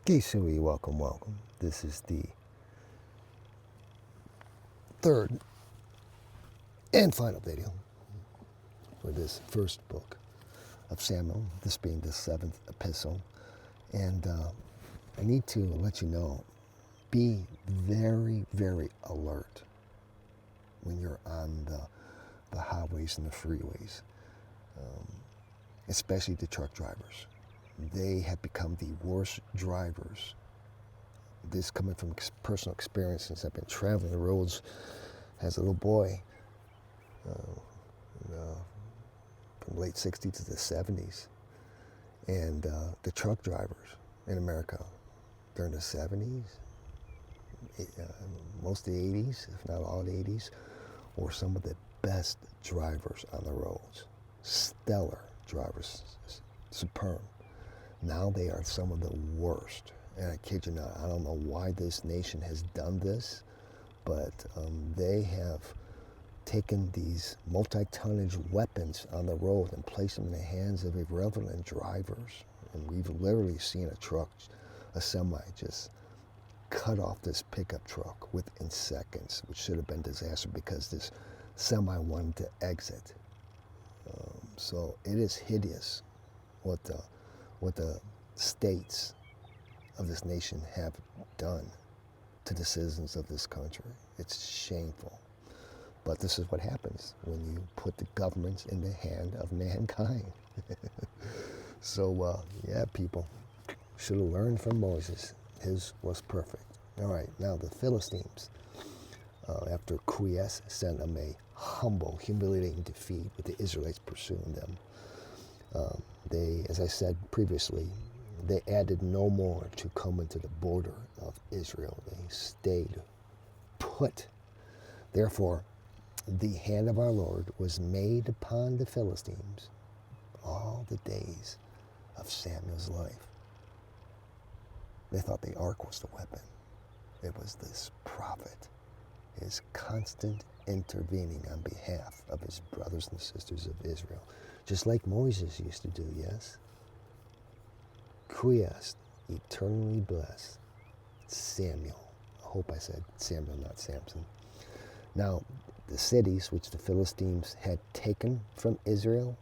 QUI, welcome, welcome. This is the third and final video for this first book of Samuel, this being the 7th epistle. And I need to let you know, be very, very alert when you're on the highways and the freeways, especially the truck drivers. They have become the worst drivers. This coming from personal experience, since I've been traveling the roads as a little boy, from late 60s to the 70s. And the truck drivers in America during the 70s, most of the 80s, if not all the 80s, were some of the best drivers on the roads. Stellar drivers, superb. Now they are some of the worst. And I kid you not, I don't know why this nation has done this, but they have taken these multi-tonnage weapons on the road and placed them in the hands of irreverent drivers. And we've literally seen a semi just cut off this pickup truck within seconds, which should have been disaster because this semi wanted to exit. So it is hideous what the states of this nation have done to the citizens of this country. It's shameful. But this is what happens when you put the governments in the hand of mankind. So, yeah, people should have learned from Moses. His was perfect. All right, now the Philistines, after QUI EST sent them a humble, humiliating defeat with the Israelites pursuing them, they, as I said previously, they added no more to come into the border of Israel. They stayed put. Therefore, the hand of our Lord was made upon the Philistines all the days of Samuel's life. They thought the ark was the weapon. It was this prophet, his constant intervening on behalf of his brothers and sisters of Israel, just like Moses used to do, yes? QUI EST, eternally blessed, Samuel. I hope I said Samuel, not Samson. Now, the cities which the Philistines had taken from Israel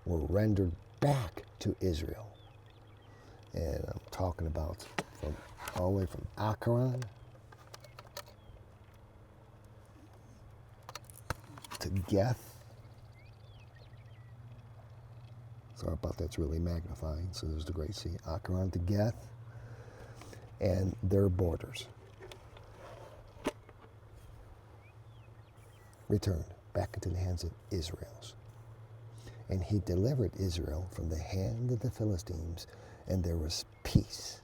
were rendered back to Israel. And I'm talking about all the way from Accaron to Geth. Sorry about that's really magnifying. So there's the Great Sea. Accaron to Geth and their borders returned back into the hands of Israel's. And he delivered Israel from the hand of the Philistines, and there was peace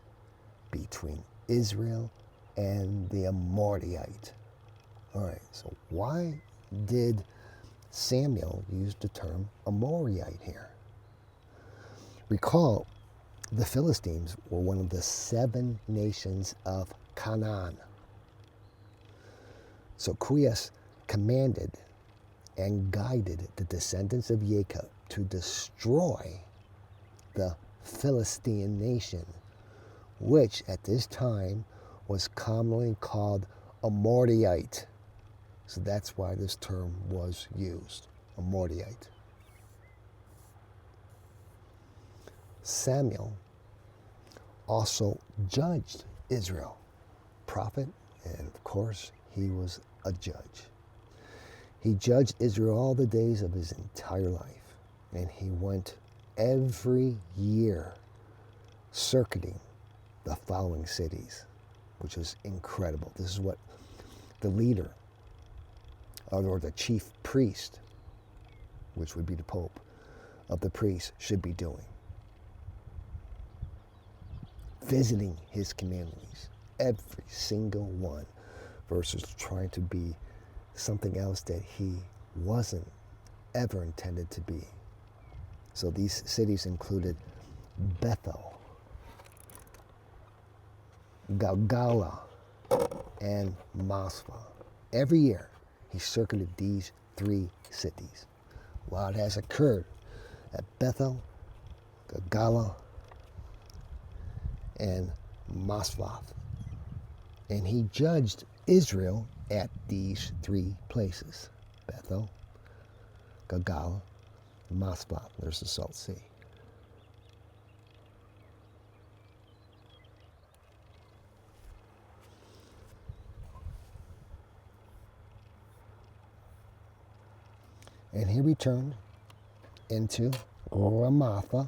between Israel and the Amorite. All right, so why did Samuel use the term Amorite here? Recall, the Philistines were one of the 7 nations of Canaan. So QUI EST commanded and guided the descendants of Jacob to destroy the Philistine nation, which at this time was commonly called Amorite. So that's why this term was used, Amorite. Samuel also judged Israel, prophet, and of course he was a judge. He judged Israel all the days of his entire life, and he went every year circuiting the following cities, which is incredible. This is what the leader, or the chief priest, which would be the Pope of the priests, should be doing. Visiting his communities, every single one, versus trying to be something else that he wasn't ever intended to be. So these cities included Bethel, Galgala, and Masphah. Every year, he circuited these 3 cities. While it has occurred at Bethel, Galgala, and Masvath. And he judged Israel at these three places: Bethel, Gilgal, Masvath. There's the Salt Sea. And he returned into Ramatha,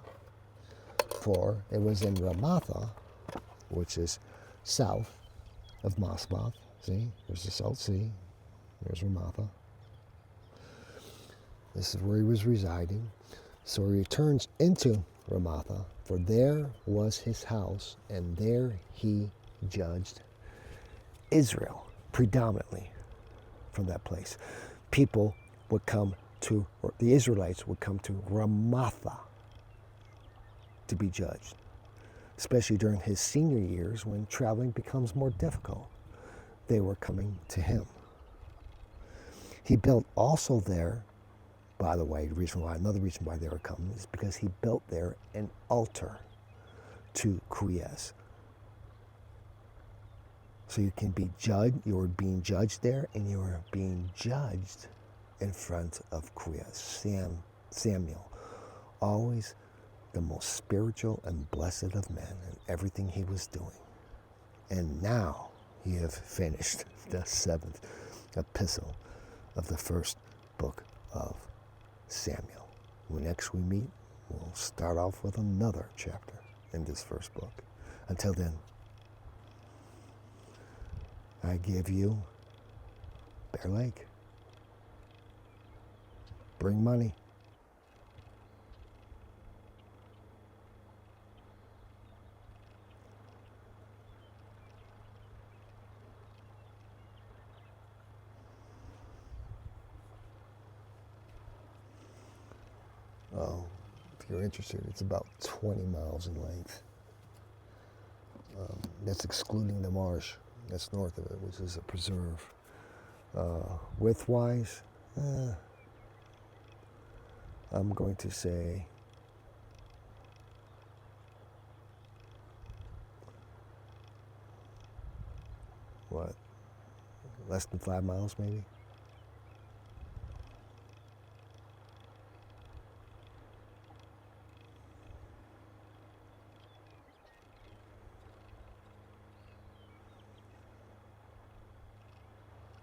for it was in Ramatha, which is south of Masvath. See, there's the Salt Sea, there's Ramatha. This is where he was residing. So he returns into Ramatha, for there was his house, and there he judged Israel, predominantly from that place. People would come to, or the Israelites would come to Ramatha to be judged, especially during his senior years when traveling becomes more difficult. They were coming to him. He built also there, by the way, another reason why they were coming is because he built there an altar to QUI EST. So you can be judged, you're being judged there, and you're being judged in front of QUI EST. Samuel, always the most spiritual and blessed of men in everything he was doing. And now he have finished the 7th epistle of the first book of Samuel. When next we meet, we'll start off with another chapter in this first book. Until then, I give you Bear Lake. Bring money. Oh, if you're interested, it's about 20 miles in length. That's excluding the marsh that's north of it, which is a preserve. Width-wise, I'm going to say less than 5 miles maybe.